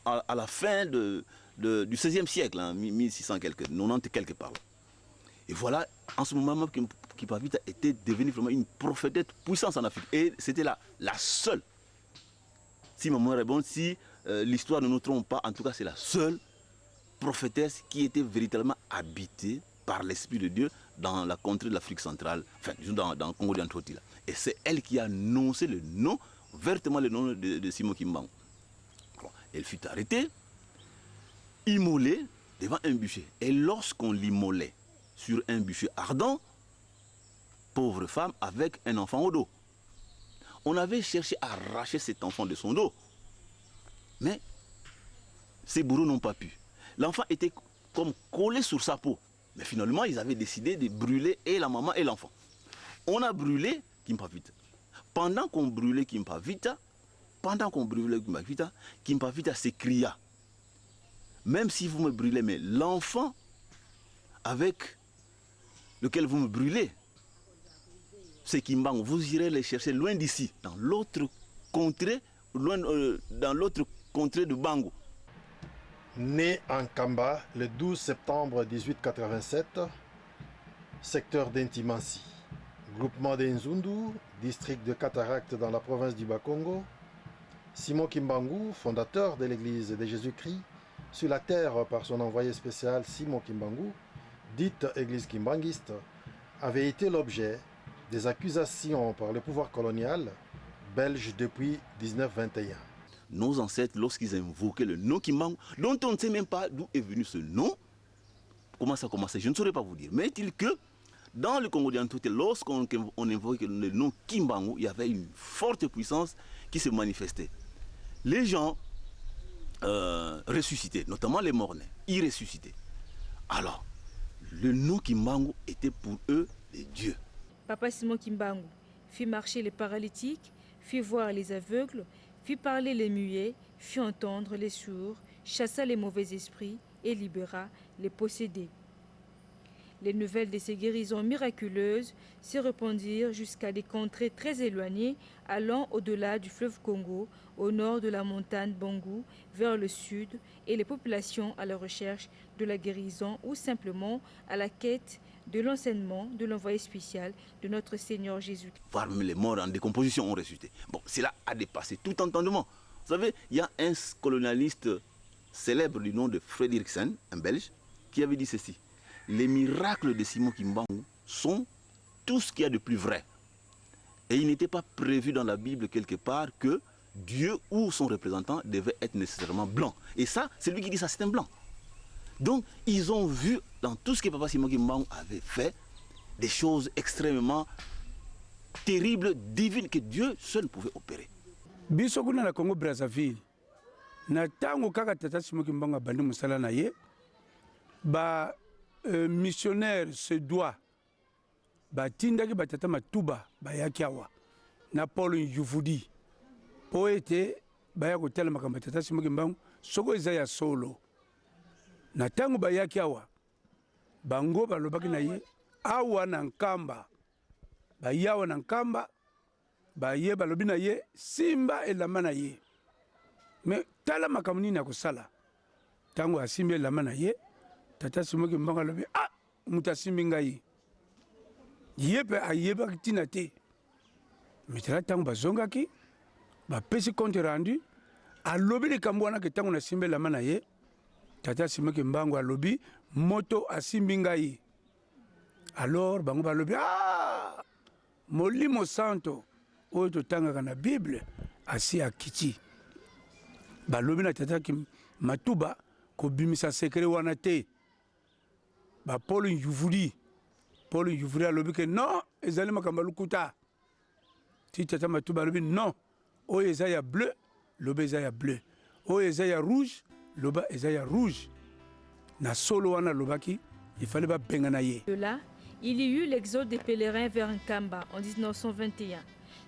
À la fin du XVIe siècle, hein, 1600 quelques, 90 quelques par là. Et voilà, en ce moment, Kimpavita était devenue vraiment une prophétesse puissance en Afrique. Et c'était la seule. Si ma mémoire est bonne, si l'histoire ne nous trompe pas, en tout cas, c'est la seule prophétesse qui était véritablement habitée par l'Esprit de Dieu dans la contrée de l'Afrique centrale, enfin, dans le Congo d'Antoti. Et c'est elle qui a annoncé le nom, vertement le nom de Simon Kimbangu. Elle fut arrêtée, immolée devant un bûcher. Et lorsqu'on l'immolait sur un bûcher ardent, pauvre femme avec un enfant au dos, on avait cherché à arracher cet enfant de son dos. Mais ses bourreaux n'ont pas pu. L'enfant était comme collé sur sa peau. Mais finalement, ils avaient décidé de brûler et la maman et l'enfant. On a brûlé Kimpavita. Pendant qu'on brûlait Kimpavita, Kimpavita s'écria: même si vous me brûlez, mais l'enfant avec lequel vous me brûlez, c'est Kimbangu, vous irez les chercher loin d'ici, dans l'autre contrée, dans l'autre contrée de Bangu. Né en Kamba le 12 septembre 1887, secteur d'Intimansi, groupement d'Enzundu, district de Cataracte dans la province du Bas-Congo, Simon Kimbangu, fondateur de l'église de Jésus-Christ, sur la terre par son envoyé spécial Simon Kimbangu, dite église kimbanguiste, avait été l'objet des accusations par le pouvoir colonial belge depuis 1921. Nos ancêtres, lorsqu'ils invoquaient le nom Kimbangu, dont on ne sait même pas d'où est venu ce nom, comment ça a commencé, je ne saurais pas vous dire. Mais est-il que dans le Congo d'Antoti, lorsqu'on invoquait le nom Kimbangu, il y avait une forte puissance qui se manifestait. Les gens ressuscitaient, notamment les mornais, ils ressuscitaient. Alors, le nom Kimbangu était pour eux les dieux. Papa Simon Kimbangu fit marcher les paralytiques, fit voir les aveugles, fit parler les muets, fit entendre les sourds, chassa les mauvais esprits et libéra les possédés. Les nouvelles de ces guérisons miraculeuses se répandirent jusqu'à des contrées très éloignées, allant au-delà du fleuve Congo, au nord de la montagne Bangu, vers le sud, et les populations à la recherche de la guérison ou simplement à la quête de l'enseignement de l'envoyé spécial de notre Seigneur Jésus. Parmi les morts en décomposition ont ressuscité. Bon, cela a dépassé tout entendement. Vous savez, il y a un colonialiste célèbre du nom de Frederiksen, un Belge, qui avait dit ceci: les miracles de Simon Kimbangu sont tout ce qu'il y a de plus vrai. Et il n'était pas prévu dans la Bible quelque part que Dieu ou son représentant devait être nécessairement blanc. Et ça, c'est lui qui dit ça, c'est un blanc. Donc, ils ont vu dans tout ce que Papa Simon Kimbangu avait fait des choses extrêmement terribles, divines, que Dieu seul pouvait opérer. Bisokuna na Congo Brazzaville, na tango kaka tata Simon Kimbangu abandi musala na ye, ba missionnaire se doit ba tindaki batata matuba ba yakiawa na Paul Yuvudi poete ba ya kotela makamba tata Simon Kimbangu soko ezaya solo na tango ba yakiawa bango balobaki na ye awa na nkamba ba yawa na nkamba ba ye balobi na ye simba elama na ye me tala makamuni na kosala tango asimba elama na ye tata Simon Kimbangu alobi mutasimbi ngai yepe ayebaki tina te mitala tango bazongaki bapesi compte rendu alobi likambo wana ke tango nasimbi elama na ye tata Simon Kimbangu alobi moto asimbi ngai. Alors bango balobi molimo santo oyo totangaka na Bible asi akiti balobi na tata matuba kobimisa sekre wana te. Ba Paul Yuvudi alobi ke non ezali makamba lukuta ti tata matuba alobi non oyo eza ya bleu loba eza ya bleu oyo eza ya rouge loba eza ya rouge na solo wana lobaki il fallait ba benga na ye. De là, il y eut l'exode des pèlerins vers Nkamba en 1921,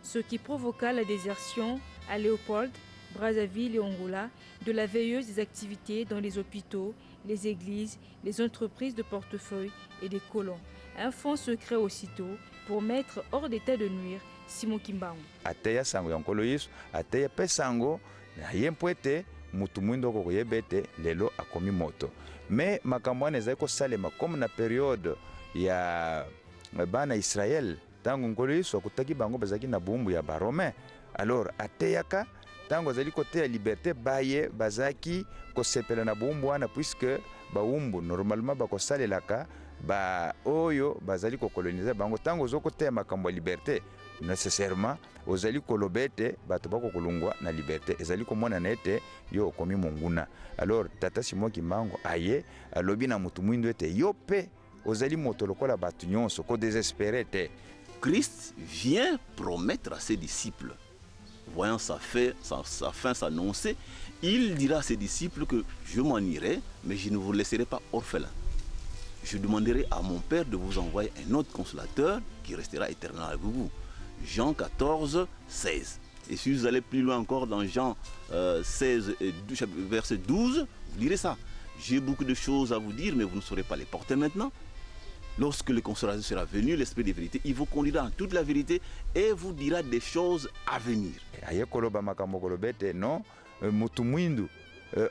ce qui provoqua la désertion à Léopold, Brazzaville et Angola de la veilleuse des activités dans les hôpitaux, les églises, les entreprises de portefeuille et des colons. Un fonds se crée aussitôt pour mettre hors d'état de nuire Simon Kimbangu. Ateya sango ya nkolo Yesu, ateya pe sango na ye mpwete mutu mwindo ko yebete lelo akomi moto. Mais makambo wana ezali kosalema comme na période ya bana Israël tango nkolo Yesu akutaki bango bazaki na bumbu ya Baromain. Alors ateyaka tango azali koteya liberté baye bazaki kosepela na bumbu wana puisque baumbu normalement bakosalelaka ba oyo bazali kokolonize bango tango zokoteya makambo ya liberté nécessairement ozali kolobete bato bako kolungwa na liberté ezali komona na ete yo okomi monguna. Alors tata Simon Kimbangu aye alobi na mutu mwindo ete yo pe ozali moto lokola bato nyonso ko désespéré te. Christ vient promettre à ses disciples, voyant sa fin s'annoncer, il dira à ses disciples que je m'en irai, mais je ne vous laisserai pas orphelins. Je demanderai à mon Père de vous envoyer un autre consolateur qui restera éternellement avec vous. Jean 14, 16. Et si vous allez plus loin encore dans Jean 16, verset 12, vous lirez ça. J'ai beaucoup de choses à vous dire, mais vous ne saurez pas les porter maintenant. Lorsque le consolateur sera venu, l'esprit de vérité, il vous conduira en toute la vérité et vous dira des choses à venir. Aye koloba makambo kolobete non mutu mwindu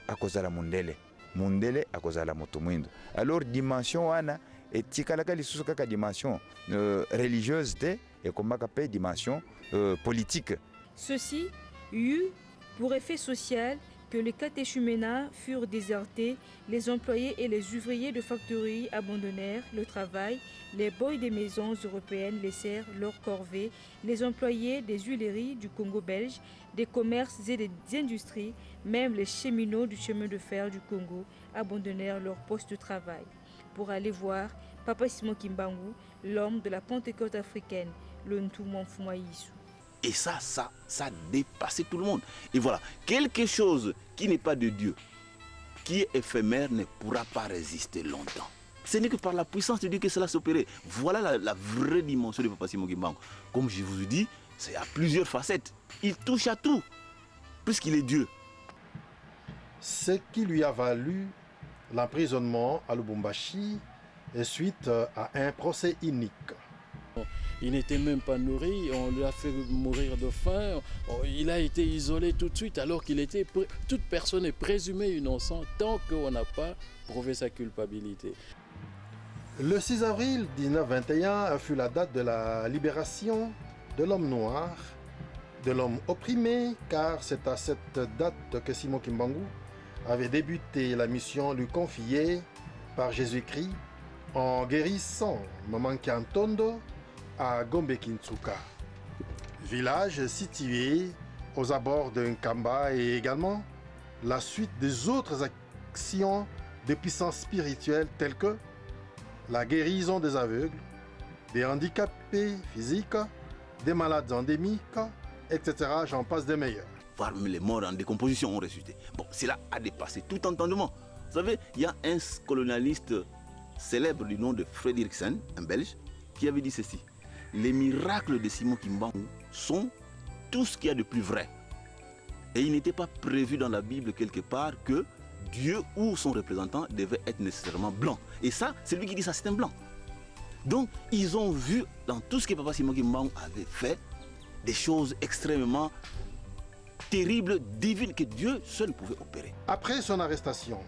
akozala mundele. Mundele akozala mutu mwindu. Alors dimension wana etikalaka lisusu kaka dimension religieuse te et komaka pe dimension politique. Ceci eut pour effet social que les catéchuménats furent désertés, les employés et les ouvriers de factories abandonnèrent le travail, les boys des maisons européennes laissèrent leur corvée, les employés des huileries du Congo belge, des commerces et des industries, même les cheminots du chemin de fer du Congo abandonnèrent leur poste de travail pour aller voir Papa Simon Kimbangu, l'homme de la Pentecôte africaine, le Ntoumon Fumaïsou. Et ça dépassait tout le monde. Et voilà, quelque chose qui n'est pas de Dieu, qui est éphémère, ne pourra pas résister longtemps. Ce n'est que par la puissance de Dieu que cela s'opérait. Voilà la vraie dimension de Papa Simon Kimbangu. Comme je vous ai dit, c'est à plusieurs facettes. Il touche à tout, puisqu'il est Dieu. Ce qui lui a valu l'emprisonnement à Lubumbashi et suite à un procès inique. Il n'était même pas nourri, on lui a fait mourir de faim, il a été isolé tout de suite alors qu'il était... Toute personne est présumée innocente tant qu'on n'a pas prouvé sa culpabilité. Le 6 avril 1921 fut la date de la libération de l'homme noir, de l'homme opprimé, car c'est à cette date que Simon Kimbangu avait débuté la mission lui confiée par Jésus-Christ en guérissant Maman Kiantondo à Gombe-Kintsuka, village situé aux abords de Nkamba, et également la suite des autres actions de puissance spirituelle telles que la guérison des aveugles, des handicapés physiques, des malades endémiques, etc. J'en passe des meilleurs. Voire même les morts en décomposition ont ressuscité. Bon, cela a dépassé tout entendement. Vous savez, il y a un colonialiste célèbre du nom de Frederiksen, un Belge, qui avait dit ceci. Les miracles de Simon Kimbangu sont tout ce qu'il y a de plus vrai. Et il n'était pas prévu dans la Bible quelque part que Dieu ou son représentant devait être nécessairement blanc. Et ça, c'est lui qui dit ça, c'est un blanc. Donc, ils ont vu dans tout ce que Papa Simon Kimbangu avait fait des choses extrêmement terribles, divines, que Dieu seul pouvait opérer. Après son arrestation,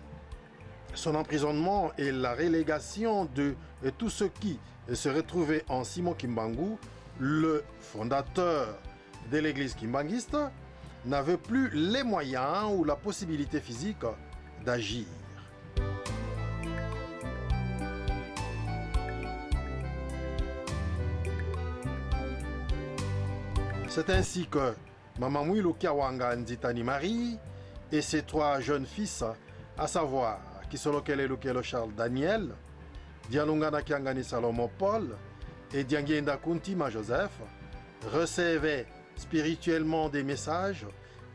son emprisonnement et la relégation de tout ce qui se retrouvait en Simon Kimbangu, le fondateur de l'église kimbanguiste n'avait plus les moyens ou la possibilité physique d'agir. C'est ainsi que Maman Mwilu Kiawanga Nzitani Marie et ses trois jeunes fils, à savoir Kisolokele Lukelo Charles Daniel, Dialungana Kiangani Salomon Paul et Diangienda Kuntima Joseph, recevaient spirituellement des messages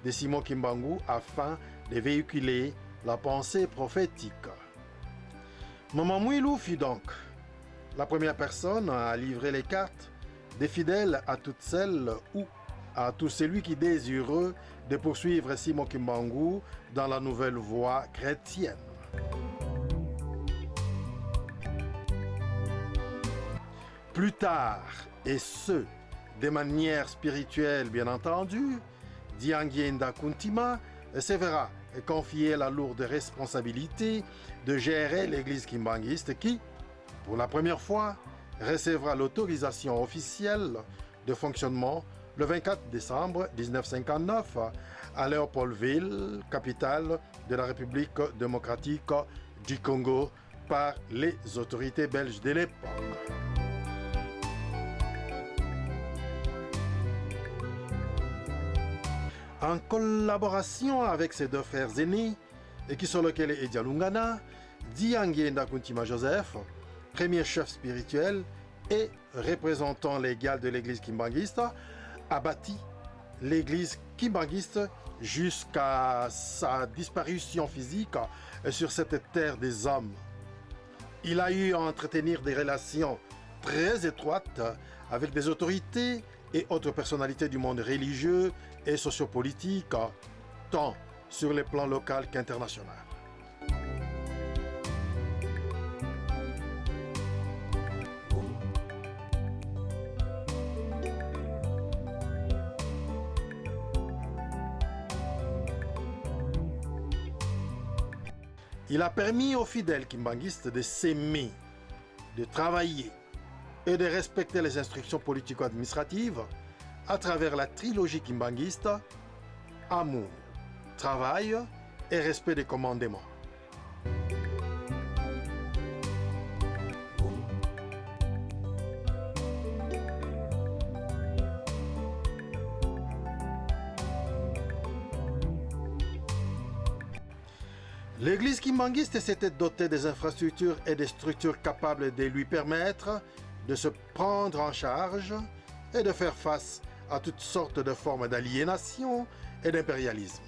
de Simon Kimbangu afin de véhiculer la pensée prophétique. Maman Mwilu fut donc la première personne à livrer les cartes des fidèles à toutes celles ou à tout celui qui désireux de poursuivre Simon Kimbangu dans la nouvelle voie chrétienne. Plus tard, et ce, des manières spirituelles bien entendu, Diangienda Kuntima se verra confier la lourde responsabilité de gérer l'église kimbanguiste qui, pour la première fois, recevra l'autorisation officielle de fonctionnement le 24 décembre 1959 à Léopoldville, capitale de la République démocratique du Congo, par les autorités belges de l'époque. En collaboration avec ses deux frères aînés, Kisolokele et Dialungana, Diangienda Kuntima Joseph, premier chef spirituel et représentant légal de l'église kimbanguiste, a bâti l'église kimbanguiste jusqu'à sa disparition physique sur cette terre des hommes. Il a eu à entretenir des relations très étroites avec des autorités et autres personnalités du monde religieux et sociopolitique, tant sur les plans local qu'international. Il a permis aux fidèles kimbanguistes de s'aimer, de travailler et de respecter les instructions politico-administratives à travers la trilogie kimbanguiste amour, travail et respect des commandements. L'église kimbanguiste s'était dotée des infrastructures et des structures capables de lui permettre de se prendre en charge et de faire face à toutes sortes de formes d'aliénation et d'impérialisme.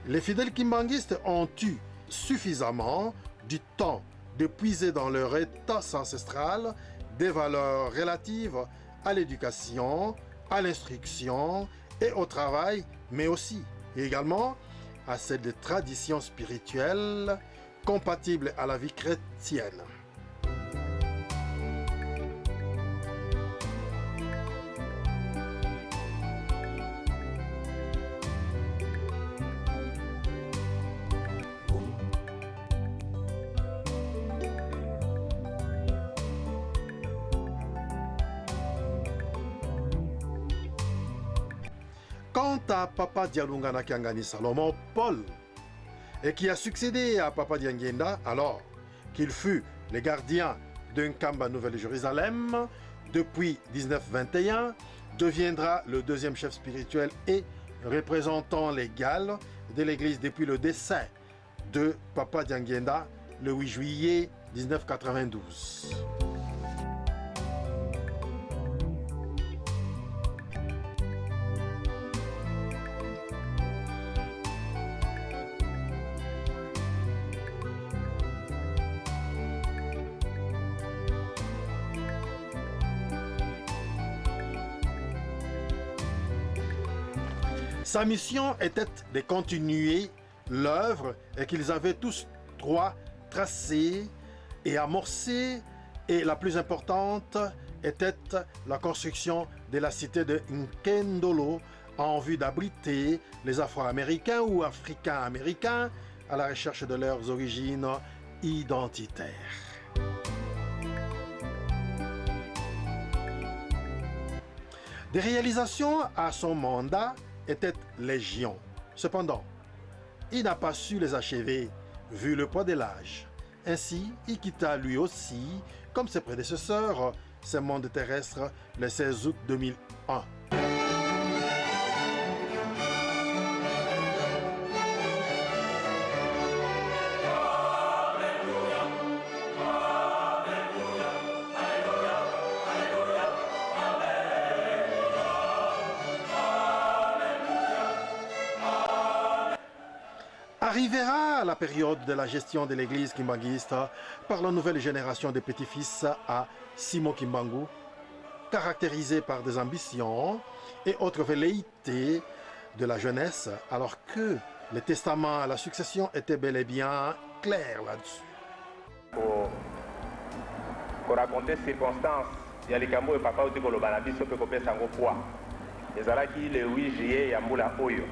Les fidèles kimbanguistes ont eu suffisamment du temps de puiser dans leur état ancestral des valeurs relatives à l'éducation, à l'instruction et au travail, mais aussi et également à cette tradition spirituelle compatible à la vie chrétienne. Quant à Papa Dialungana Kiangani Salomon Paul, et qui a succédé à Papa Diangienda, alors qu'il fut le gardien d'un Kamba Nouvelle-Jérusalem depuis 1921, deviendra le deuxième chef spirituel et représentant légal de l'Église depuis le décès de Papa Diangienda le 8 juillet 1992. Sa mission était de continuer l'œuvre qu'ils avaient tous trois tracée et amorcée, et la plus importante était la construction de la cité de Nkendolo en vue d'abriter les Afro-Américains ou Africains-Américains à la recherche de leurs origines identitaires. Des réalisations à son mandat étaient légion. Cependant, il n'a pas su les achever vu le poids de l'âge. Ainsi, il quitta lui aussi, comme ses prédécesseurs, ce monde terrestre le 16 août 2001. Arrivera la période de la gestion de l'église kimbanguiste par la nouvelle génération de petits-fils à Simon Kimbangu, caractérisée par des ambitions et autres velléités de la jeunesse, alors que le testament à la succession était bel et bien clair là-dessus. Pour raconter circonstances, il y a les Kambo et papa qui ont dit que le sango poids. Les Alaki le 8 juillet, il y a Moula Oyo.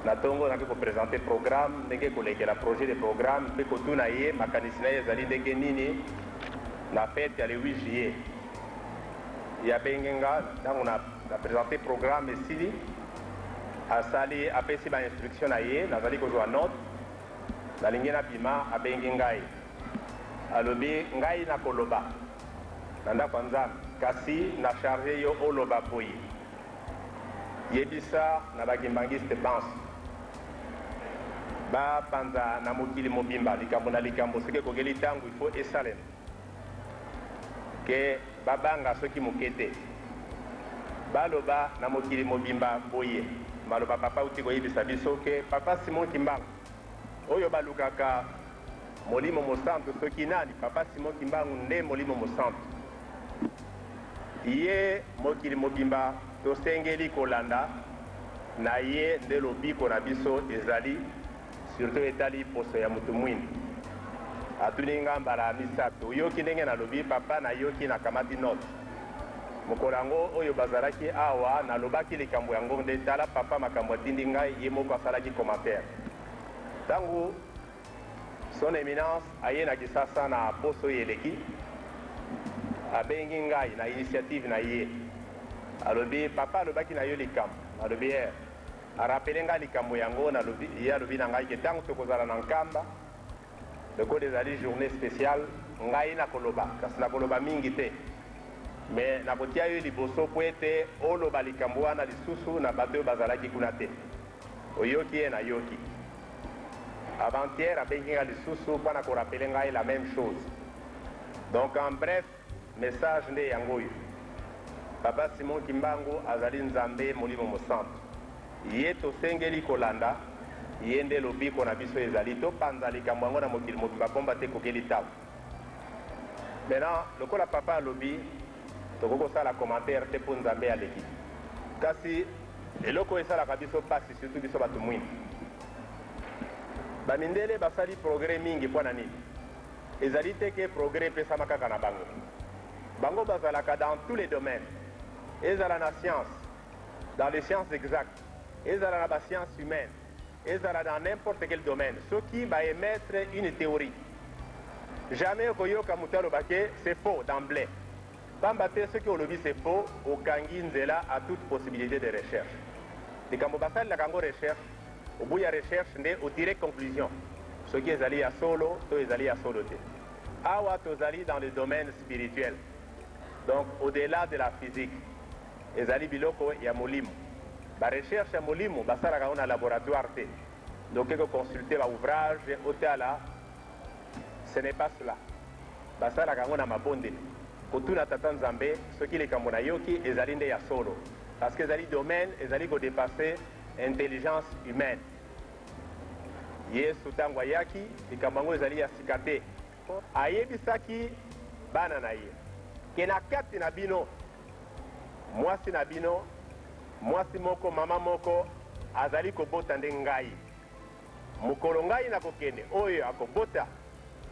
Natongo n'a pas présenté programme, n'est que la projet de programme, mais que tout n'a pas mécanicien les alliés de Kenini, la fête il y a le 8 juillet. Il y a Bengenga, on a présenté programme ici, à Sali, à PC ma instruction à yé, dans Sali que je note, la ligne na bima à Bengenga. Alobi ngai na koloba nanda kwanza kasi na chargé yo oloba boyi yebisa na bakimbangiste pense ba panza na mokili mobimba likambo na likambo seke kokeli tangu il faut esalen ke babanga soki mokete baloba na mokili mobimba boye maloba papa uti koyebisa biso ke papa Simon Kimbangu oyo balukaka Molimo Mosanto soki nani papa Simon Kimbangu nde Molimo Mosanto ye mokili mobimba tosengeli kolanda na ye nde lobiko na biso ezali surtout etali poso ya mutu mwini atuninga mbala misato yoki ndenge na lobi papa na yoki na kamati note mokolo yango oyo bazalaki awa nalobaki likambo yango nde tala papa makambo atindi ngai ye moko asalaki commentaire ntango son éminence aye na kisasa na poso yeleki abengi ngai na initiative na ye alobi papa alobaki na yo likambo alobi arapele ngai likambo yango ye alobi na ngai ke ntango tokozala na nkamba lokola ezali journée spéciale ngai nakoloba kasi nakoloba mingi te me nakotia yo liboso po ete oloba likambo wana lisusu na bato oyo bazalaki kuna te oyoki ye nayoki avant-hier abengi ngai lisusu mpona korapele ngai la même chose. Donc en bref message nde yango oyo papa Simon Kimbangu azali nzambe molimo mosantu ye tosengeli kolanda ye nde lobiko na biso ezali topanza likambo yango na mokili mobimba pomba te kokeli ntango. Maintenant lokola papa alobi tokokosala commentaire te mpo nzambe aleki kasi eloko esalaka biso pasi surtout biso bato mwini bamindele basali progrès mingi mpo na nini ezali te ke progrès epesama kaka na bango bango bazalaka dans tous les domaines ezala na science dans les sciences exactes ezala na bascience humaine ezala dans n'importe quel domaine soki baémettre une théorie jamais okoyoka moto alobake c'est faux d'emblée pamba te soki olobi c'est faux okangi nzela à toute possibilité de recherche likambo basalelaka yango recherche obuya recherche nde otire conclusion soki ezali ya solo to ezali ya solo te awa tozali dans le domaine spirituel donc au-delà de la physique ezali biloko ya molimo barecherche ya molimo basalaka yango na laboratoire te donc eko consulter baouvrage otala ce n'est pas cela basalaka yango na mabondeli kotuna tata nzambe soki likambo na yoki ezali nde ya solo parce que ezali domaine ezali kodépasser intelligence humaine yesu ntango ayaki likambo yango ezali ya sika te ayebisaki bana na ye ke na kati na bino mwasi na bino mwasi moko mama moko azali kobota nde ngai mokolo ngai nakokende oyo akobota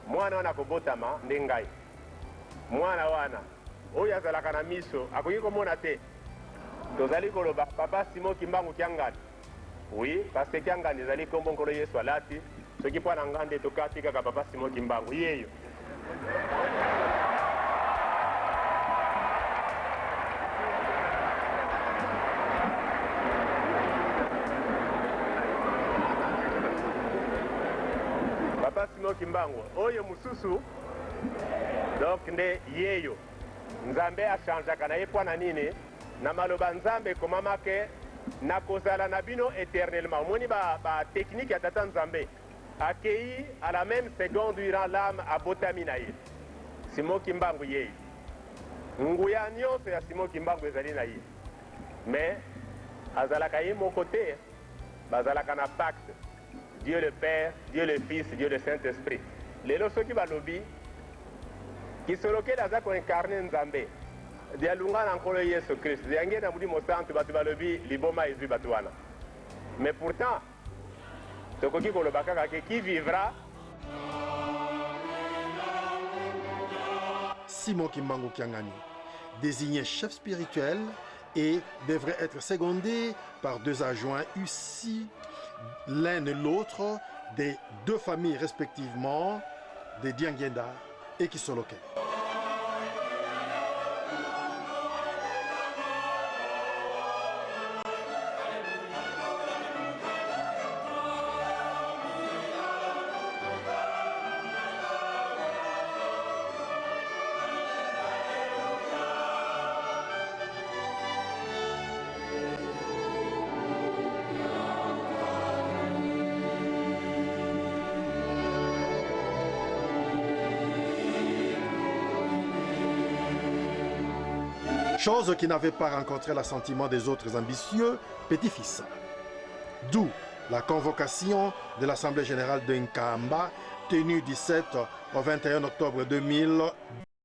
mwana wana akobotama nde ngai mwana wana oyo azalaka na miso akoki komona te tozali koloba papa Simon Kimbangu Kiangani oui parce que Kiangani ezali kombo nkolo Yesu alati soki mpo na ngande tokati kaka papa Simon Kimbangu yeyo papa Simon Kimbangu oyo mususu donc nde yeyo nzambe achangeaka na ye mpo na nini na maloba nzambe ekomamake nakozala na bino éternellement omoni batechnique ya tata nzambe akei à la même seconde durant l'âme abotami na ye Simon Kimbangu yeyo nguya nyonso ya Simon Kimbangu ezali na ye mais azalaka ye moko te bazalaka na pacte Dieu le Père, Dieu le Fils, Dieu le Saint-Esprit. Lelo soki balobi kisoloke laza ko incarner Nzambe. Dialunga na nkolo Yesu Christ. Diange na mulimo santu batu balobi liboma ezwi batu wana. Mais pourtant tokoki koloba kaka ke qui vivra. Simon Kimbangu Kiangani, désigné chef spirituel et devrait être secondé par 2 adjoints issus l'un et l'autre des 2 familles respectivement de Dianguenda et Kisoloke. Chose qui n'avait pas rencontré l'assentiment des autres ambitieux petits-fils. D'où la convocation de l'Assemblée générale de Nkamba tenue du 7 au 21 octobre 2000.